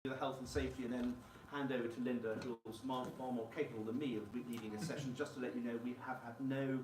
the health and safety, and then hand over to Lynda, who's far more capable than me of leading this session. Just to let you know, we have had no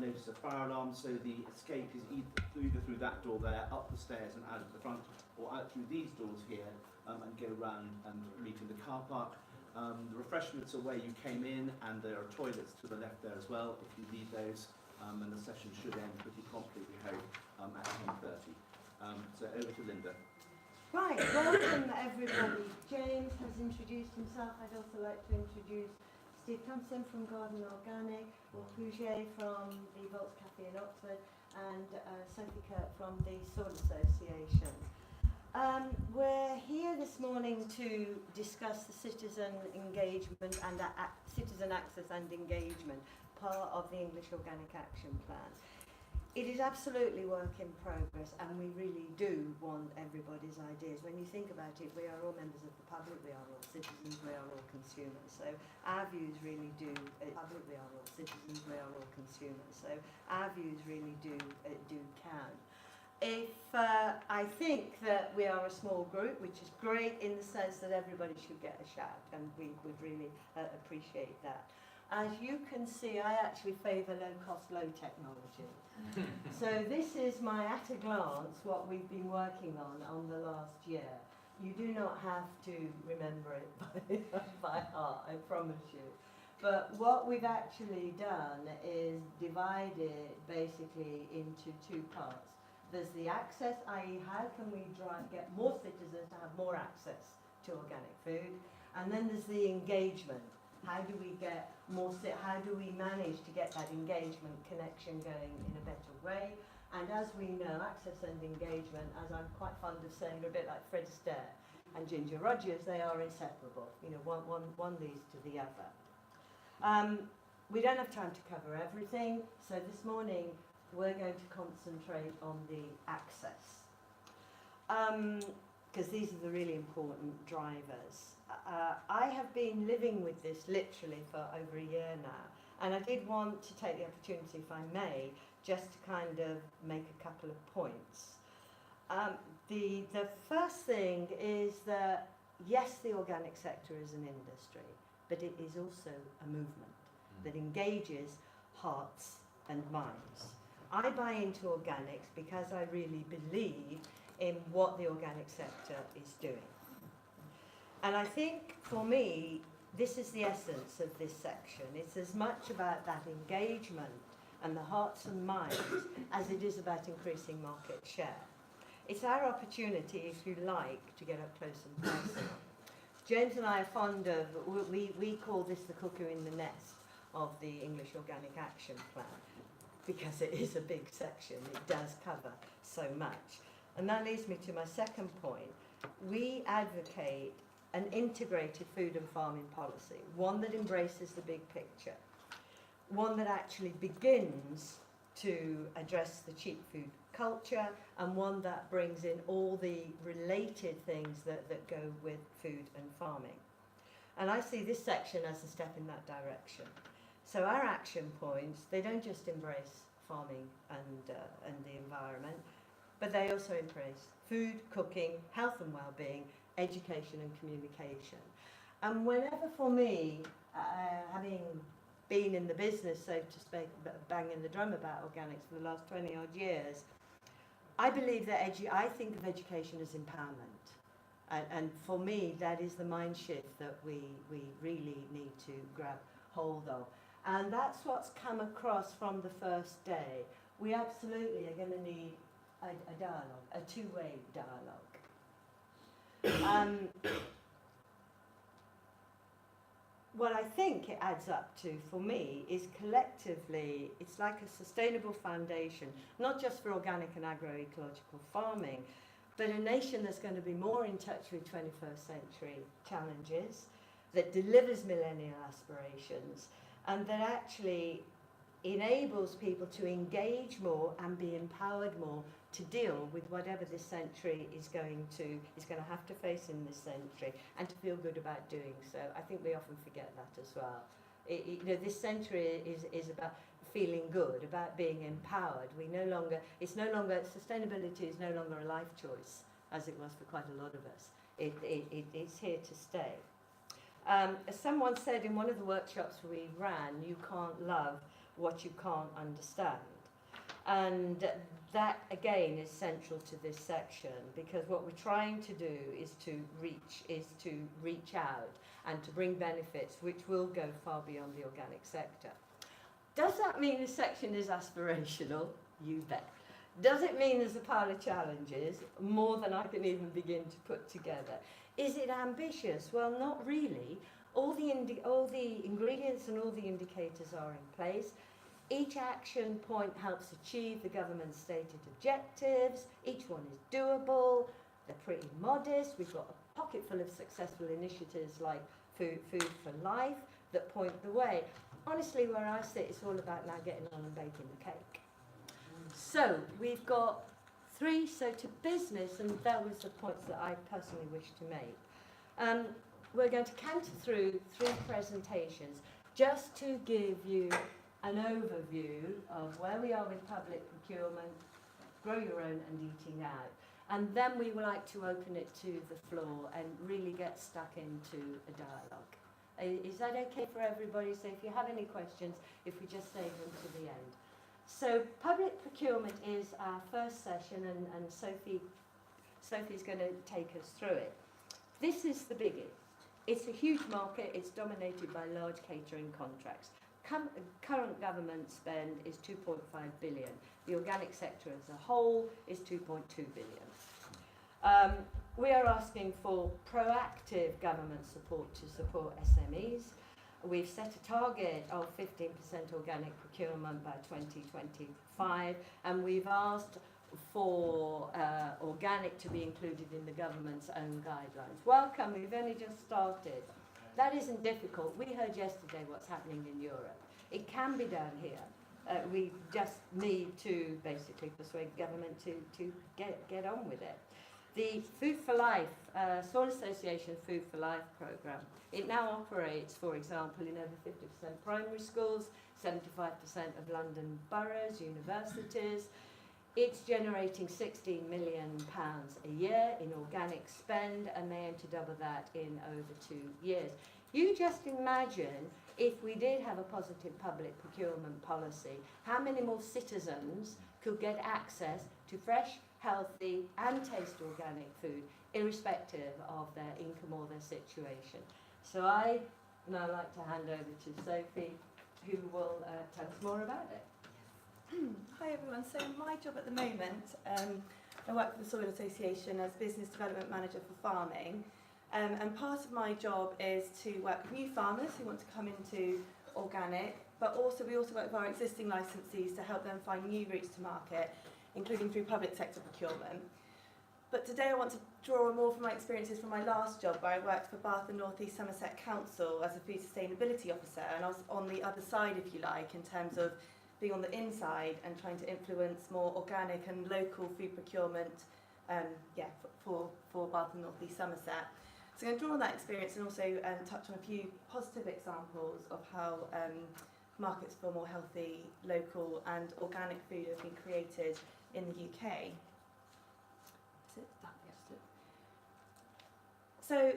notice of fire alarm, so the escape is either through that door there, up the stairs and out of the front, or out through these doors here, and go round and meet in the car park. The refreshments are where you came in, and there are toilets to the left there as well, if you need those. And the session should end pretty promptly, we hope, at 10:30. So over to Lynda. Right, welcome everybody. James has introduced himself. I'd also like to introduce Steve Thompson from Procurement-Organic, Will Pouget from the Volts Cafe in Oxford, and Sophie Kirk from the Sword Association. We're here this morning to discuss the citizen engagement and citizen access and engagement, part of the English Organic Action Plan. It is absolutely work in progress, and we really do want everybody's ideas. When you think about it, we are all members of the public, we are all citizens, we are all consumers. So our views really do, we are all citizens, we are all consumers. So our views really do count. I think that we are a small group, which is great in the sense that everybody should get a shout, and we would really appreciate that. As you can see, I actually favour low-cost, low-technology. So this is at a glance, what we've been working on the last year. You do not have to remember it by heart, I promise you. But what we've actually done is divide it basically into two parts. There's the access, i.e. how can we get more citizens to have more access to organic food? And then there's the engagement. How do we get how do we manage to get that engagement connection going in a better way? And as we know, access and engagement, as I'm quite fond of saying, are a bit like Fred Astaire and Ginger Rogers, they are inseparable. You know, one leads to the other. We don't have time to cover everything, so this morning we're going to concentrate on the access. Because these are the really important drivers. I have been living with this literally for over a year now, and I did want to take the opportunity, if I may, just to kind of make a couple of points. The first thing is that, yes, the organic sector is an industry, but it is also a movement that engages hearts and minds. I buy into organics because I really believe in what the organic sector is doing. And I think, for me, this is the essence of this section. It's as much about that engagement and the hearts and minds as it is about increasing market share. It's our opportunity, if you like, to get up close and personal. James and I are fond of, we call this the cuckoo in the nest of the English Organic Action Plan, because it is a big section. It does cover so much. And that leads me to my second point. We advocate an integrated food and farming policy, one that embraces the big picture, one that actually begins to address the cheap food culture, and one that brings in all the related things that go with food and farming. And I see this section as a step in that direction. So our action points, they don't just embrace farming and the environment, but they also embrace food, cooking, health and well-being, education and communication. And whenever, for me, having been in the business, so to speak, banging the drum about organics for the last 20 odd years, I believe that I think of education as empowerment. And for me, that is the mind shift that we really need to grab hold of. And that's what's come across from the first day. We absolutely are going to need a dialogue, a two-way dialogue. What I think it adds up to, for me, is collectively, it's like a sustainable foundation, not just for organic and agroecological farming, but a nation that's going to be more in touch with 21st century challenges, that delivers millennial aspirations, and that actually enables people to engage more and be empowered more to deal with whatever this century is going to have to face in this century, and to feel good about doing so. I think we often forget that as well. This century is about feeling good, about being empowered. Sustainability is no longer a life choice, as it was for quite a lot of us. It's here to stay. As someone said in one of the workshops we ran, you can't love what you can't understand. And that, again, is central to this section, because what we're trying to do is to reach out and to bring benefits which will go far beyond the organic sector. Does that mean this section is aspirational? You bet. Does it mean there's a pile of challenges? More than I can even begin to put together. Is it ambitious? Well, not really. All the ingredients and all the indicators are in place. Each action point helps achieve the government's stated objectives. Each one is doable. They're pretty modest. We've got a pocket full of successful initiatives like Food for Life that point the way. Honestly, where I sit, it's all about now getting on and baking the cake. So we've got three, so to business, and that was the points that I personally wish to make. We're going to canter through three presentations just to give you an overview of where we are with public procurement, grow your own and eating out. And then we would like to open it to the floor and really get stuck into a dialogue. Is that okay for everybody? So if you have any questions, if we just save them to the end. So public procurement is our first session, and Sophie's going to take us through it. This is the biggie. It's a huge market. It's dominated by large catering contracts. Current government spend is 2.5 billion. The organic sector as a whole is 2.2 billion. We are asking for proactive government support to support SMEs. We've set a target of 15% organic procurement by 2025, and we've asked for organic to be included in the government's own guidelines. Welcome, we've only just started. That isn't difficult. We heard yesterday what's happening in Europe. It can be done here. We just need to basically persuade government to get on with it. The Food for Life, Soil Association Food for Life programme, it now operates, for example, in over 50% primary schools, 75% of London boroughs, universities. It's generating £16 million a year in organic spend, and they aim to double that in over 2 years. You just imagine if we did have a positive public procurement policy, how many more citizens could get access to fresh, healthy and taste organic food, irrespective of their income or their situation. So I'd now like to hand over to Sophie, who will tell us more about it. Hi everyone, so my job at the moment, I work for the Soil Association as Business Development Manager for Farming, and part of my job is to work with new farmers who want to come into organic, but we also work with our existing licensees to help them find new routes to market, including through public sector procurement. But today I want to draw on more from my experiences from my last job, where I worked for Bath and North East Somerset Council as a food sustainability officer, and I was on the other side, if you like, in terms of being on the inside and trying to influence more organic and local food procurement for Bath and North East Somerset. So I'm going to draw on that experience and also touch on a few positive examples of how markets for more healthy, local and organic food have been created in the UK. So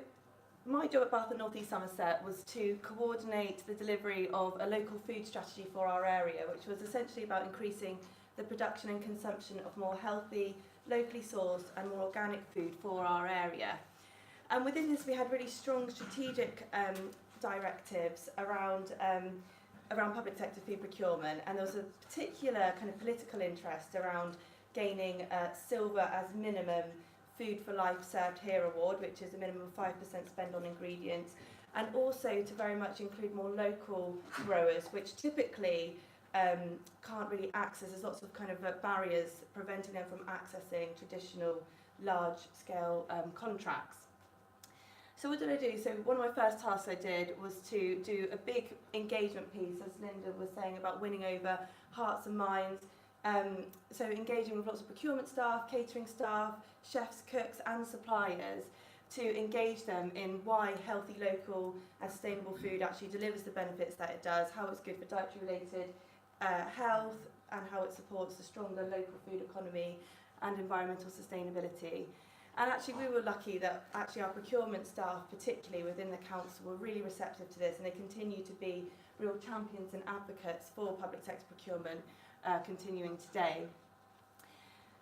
my job at Bath and North East Somerset was to coordinate the delivery of a local food strategy for our area, which was essentially about increasing the production and consumption of more healthy, locally sourced and more organic food for our area. And within this we had really strong strategic directives around public sector food procurement, and there was a particular kind of political interest around gaining silver as minimum Food for Life Served Here award, which is a minimum of 5% spend on ingredients, and also to very much include more local growers, which typically can't really access. There's lots of kind of barriers preventing them from accessing traditional large-scale contracts. So what did I do? So one of my first tasks I did was to do a big engagement piece, as Lynda was saying, about winning over hearts and minds. So engaging with lots of procurement staff, catering staff, chefs, cooks and suppliers to engage them in why healthy, local and sustainable food actually delivers the benefits that it does, how it's good for dietary related health and how it supports a stronger local food economy and environmental sustainability. And actually we were lucky that actually our procurement staff, particularly within the council, were really receptive to this, and they continue to be real champions and advocates for public sector procurement, continuing today.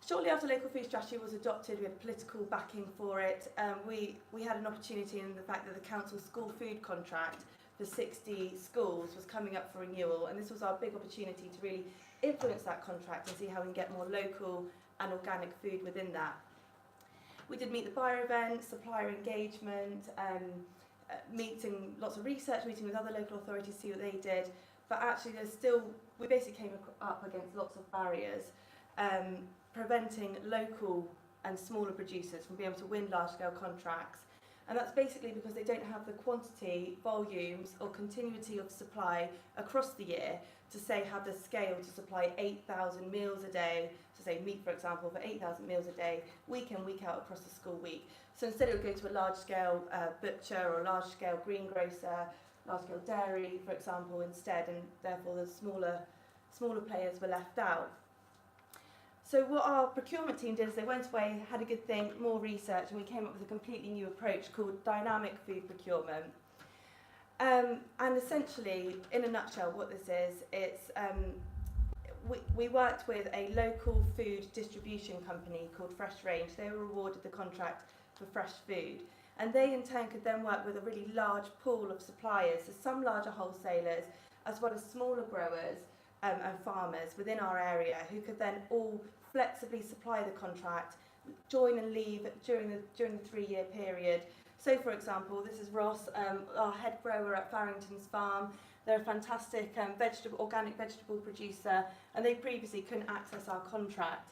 Shortly after local food strategy was adopted, we had political backing for it. We had an opportunity in the fact that the council's school food contract for 60 schools was coming up for renewal, and this was our big opportunity to really influence that contract and see how we can get more local and organic food within that. We did meet the buyer event, supplier engagement, lots of research, meeting with other local authorities, see what they did. But actually we basically came up against lots of barriers, preventing local and smaller producers from being able to win large-scale contracts. And that's basically because they don't have the quantity, volumes or continuity of supply across the year to say have the scale to supply 8,000 meals a day, so say meat for example, for 8,000 meals a day, week in, week out across the school week. So instead it would go to a large-scale butcher or a large-scale greengrocer, large-scale dairy for example instead, and therefore the smaller players were left out. So what our procurement team did is they went away, had a good think, more research, and we came up with a completely new approach called dynamic food procurement. And essentially, in a nutshell, what this is, it's we worked with a local food distribution company called Fresh Range. They were awarded the contract for fresh food, and they in turn could then work with a really large pool of suppliers, so some larger wholesalers, as well as smaller growers and farmers within our area, who could then all flexibly supply the contract, join and leave during the 3-year period. So for example, this is Ross, our head grower at Farrington's Farm. They're a fantastic organic vegetable producer, and they previously couldn't access our contract.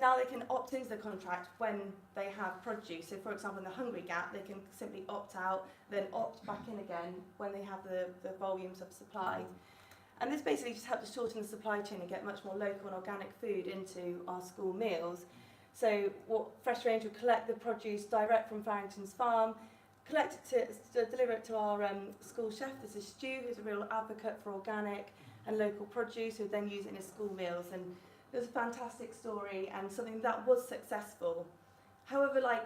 Now they can opt into the contract when they have produce. So for example, in the Hungry Gap, they can simply opt out, then opt back in again when they have the volumes of supply. And this basically just helped to shorten the supply chain and get much more local and organic food into our school meals. So what Fresh Range would collect the produce direct from Farrington's Farm, collect it to deliver it to our school chef. This is Stu, who's a real advocate for organic and local produce, who would then use it in his school meals. And it was a fantastic story and something that was successful. However, like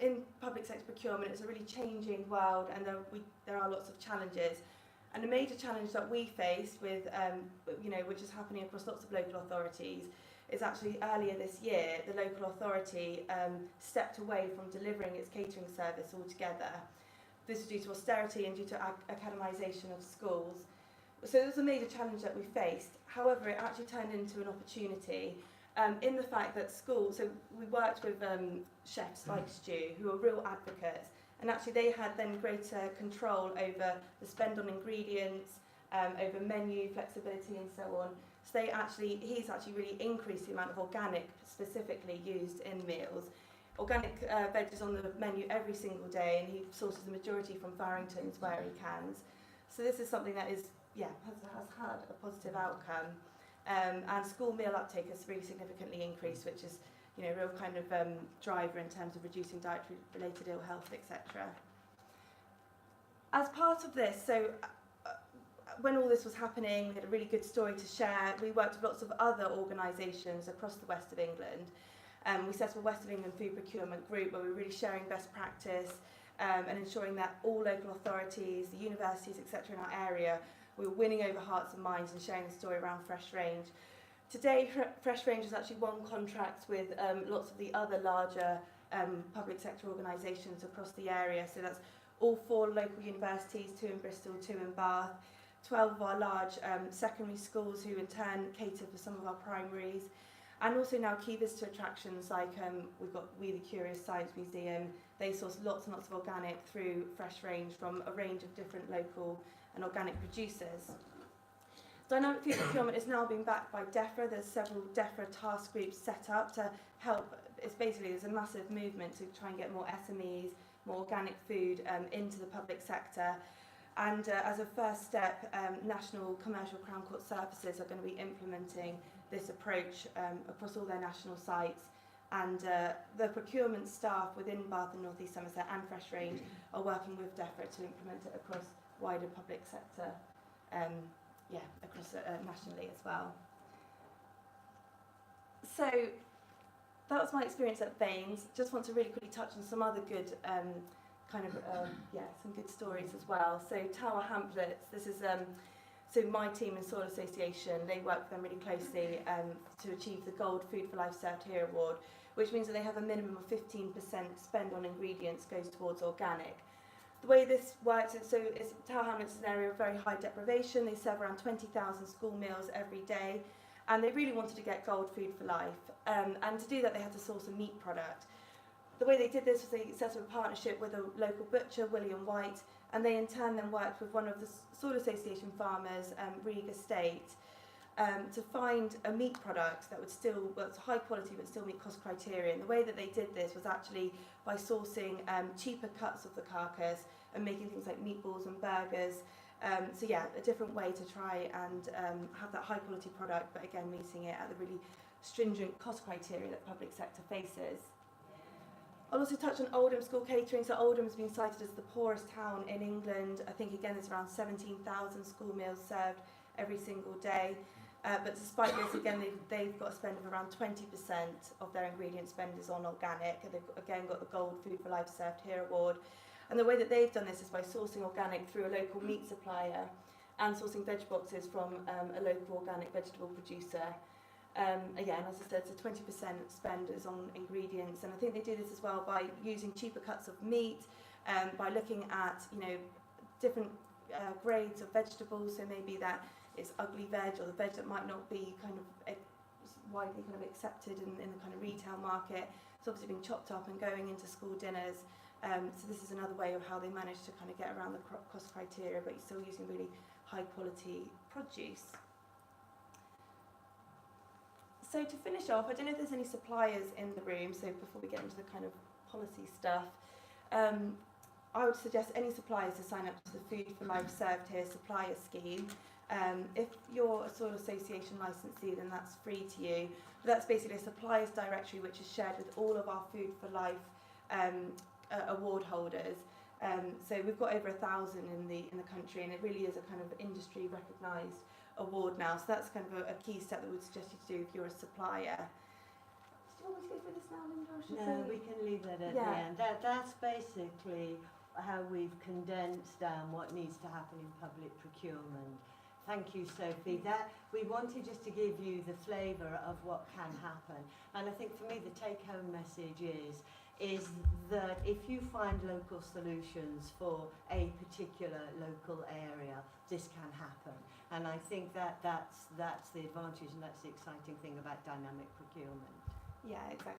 in public sector procurement, it's a really changing world, and there are lots of challenges. And a major challenge that we faced with, which is happening across lots of local authorities, is actually earlier this year, the local authority stepped away from delivering its catering service altogether. This is due to austerity and due to academisation of schools. So it was a major challenge that we faced. However, it actually turned into an opportunity in the fact that schools, so we worked with chefs like Stu, who are real advocates, and actually they had then greater control over the spend on ingredients, over menu flexibility and so on. So he's actually really increased the amount of organic specifically used in meals. Organic veg is on the menu every single day, and he sources the majority from Farrington's where he can. So this is something that has had a positive outcome. And school meal uptake has really significantly increased, which is a real kind of driver in terms of reducing dietary related ill health, etc. As part of this, so when all this was happening, we had a really good story to share. We worked with lots of other organisations across the west of England. We set up a West of England Food Procurement Group where we were really sharing best practice and ensuring that all local authorities, the universities, etc. in our area, we were winning over hearts and minds and sharing the story around Fresh Range. Today, Fresh Range has actually won contracts with lots of the other larger public sector organisations across the area. So that's all 4 local universities, 2 in Bristol, 2 in Bath, 12 of our large secondary schools who in turn cater for some of our primaries, and also now key visitor attractions like we've got We the Curious Science Museum. They source lots and lots of organic through Fresh Range from a range of different local and organic producers. Dynamic food procurement is now being backed by DEFRA. There's several DEFRA task groups set up to help. There's a massive movement to try and get more SMEs, more organic food into the public sector. And as a first step, National Commercial Crown Court Services are going to be implementing this approach across all their national sites. And the procurement staff within Bath and North East Somerset and Fresh Range are working with DEFRA to implement it across wider public sector, across nationally as well. So that was my experience at Baines. Just want to really quickly touch on some other good some good stories as well. So Tower Hamlets, this is so my team in Soil Association, they work with them really closely to achieve the Gold Food for Life Served Here award, which means that they have a minimum of 15% spend on ingredients goes towards organic. The way this works is, Tower Hamlets is an area of very high deprivation. They serve around 20,000 school meals every day, and they really wanted to get Gold Food for Life. And to do that, they had to source a meat product. The way they did this was they set up a partnership with a local butcher, William White, and they in turn then worked with one of the Soil Association farmers, Reeg Estate, to find a meat product that would still, well, it's high quality but still meet cost criteria. And the way that they did this was actually by sourcing cheaper cuts of the carcass and making things like meatballs and burgers. So yeah, a different way to try and have that high quality product, but again meeting it at the really stringent cost criteria that public sector faces. I'll also touch on Oldham school catering. So Oldham's been cited as the poorest town in England. I think again there's around 17,000 school meals served every single day. But despite this, again, they've got a spend of around 20% of their ingredient spend is on organic. And they've again got the Gold Food for Life Served Here award. And the way that they've done this is by sourcing organic through a local meat supplier and sourcing veg boxes from a local organic vegetable producer. Again, as I said, so 20% spend is on ingredients, and I think they do this as well by using cheaper cuts of meat, by looking at different grades of vegetables. So maybe that it's ugly veg, or the veg that might not be widely accepted in the kind of retail market. It's obviously being chopped up and going into school dinners. So this is another way of how they manage to kind of get around the cost criteria, but you're still using really high quality produce. So to finish off, I don't know if there's any suppliers in the room, so before we get into the kind of policy stuff, I would suggest any suppliers to sign up to the Food for Life Served Here supplier scheme. If you're a Soil Association licensee, then that's free to you. But that's basically a suppliers directory which is shared with all of our Food for Life award holders. So we've got over 1,000 in the country, and it really is a kind of industry recognised award now. So that's kind of a key step that we'd suggest you to do if you're a supplier. Do you want me to go through this now, Lynda? Or should No, we can leave that at the end. That's basically how we've condensed down what needs to happen in public procurement. Thank you, Sophie. That we wanted just to give you the flavour of what can happen. And I think for me the take-home message is that if you find local solutions for a particular local area, this can happen. And I think that's the advantage, and that's the exciting thing about dynamic procurement. Yeah, exactly.